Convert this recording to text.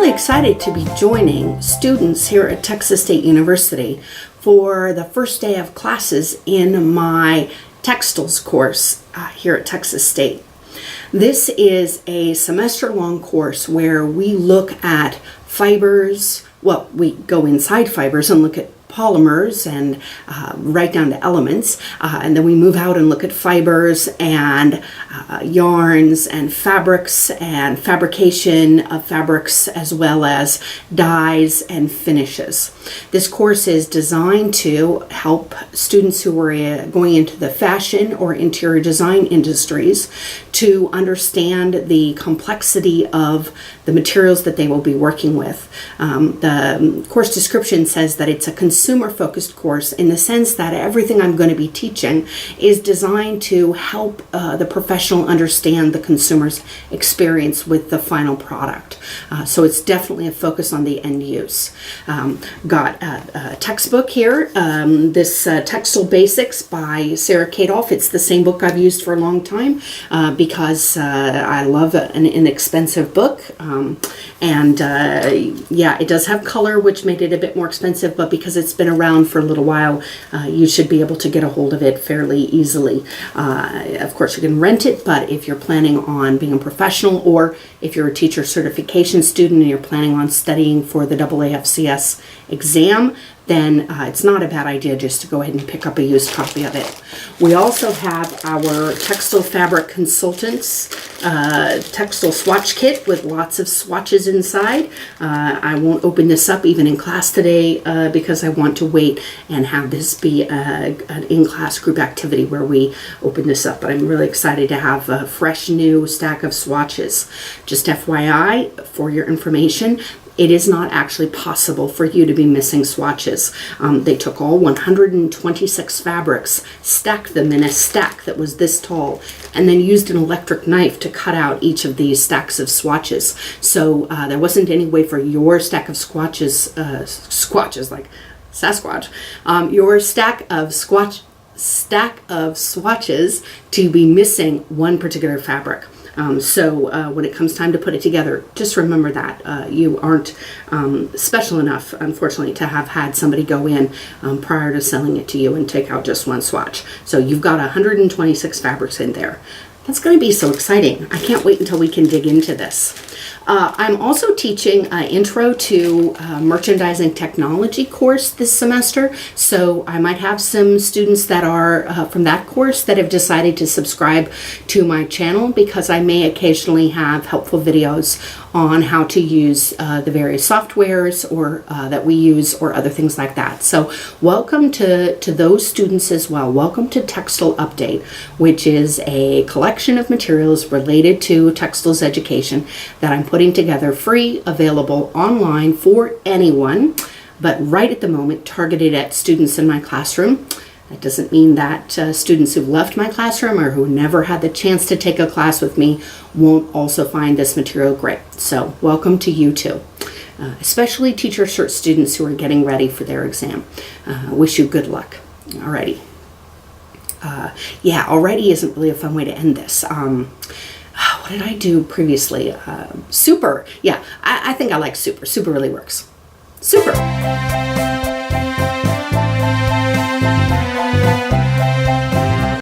really excited to be joining students here at Texas State University for the first day of classes in my Textiles course here at Texas State. This is a semester-long course where we look at fibers. Well, we go inside fibers and look at polymers and right down to elements, and then we move out and look at fibers and yarns and fabrics and fabrication of fabrics, as well as dyes and finishes. This course is designed to help students who are going into the fashion or interior design industries to understand the complexity of the materials that they will be working with. The course description says that it's a consumer-focused course in the sense that everything I'm going to be teaching is designed to help the professional understand the consumer's experience with the final product. So it's definitely a focus on the end use. Got a textbook here, this Textile Basics by Sarah Kadoff. It's the same book I've used for a long time because I love an inexpensive book. Yeah, it does have color, which made it a bit more expensive, but because it's been around for a little while, you should be able to get a hold of it fairly easily. Of course, you can rent it, but if you're planning on being a professional, or if you're a teacher certification student and you're planning on studying for the AAFCS exam, then it's not a bad idea just to go ahead and pick up a used copy of it. We also have our Textile Fabric Consultants Textile Swatch Kit with lots of swatches inside. I won't open this up even in class today because I want to wait and have this be an in-class group activity where we open this up. But I'm really excited to have a fresh new stack of swatches. Just FYI, for your information, it is not actually possible for you to be missing swatches. They took all 126 fabrics, stacked them in a stack that was this tall, and then used an electric knife to cut out each of these stacks of swatches. So there wasn't any way for your stack of swatches like Sasquatch, your stack of swatches to be missing one particular fabric. So when it comes time to put it together, just remember that you aren't special enough, unfortunately, to have had somebody go in prior to selling it to you and take out just one swatch. So you've got 126 fabrics in there. That's going to be so exciting. I can't wait until we can dig into this. I'm also teaching an Intro to Merchandising Technology course this semester, so I might have some students that are from that course that have decided to subscribe to my channel, because I may occasionally have helpful videos on how to use the various softwares or that we use, or other things like that. So welcome to those students as well. Welcome to Textile Update, which is a collection of materials related to textiles education that I'm putting together, free, available online for anyone, but right at the moment targeted at students in my classroom. That doesn't mean that students who've left my classroom or who never had the chance to take a class with me won't also find this material great. So welcome to you too, especially teacher cert students who are getting ready for their exam. Wish you good luck. Alrighty. Yeah, already isn't really a fun way to end this. What did I do previously? Super. Yeah, I think I like super. Super really works. Super.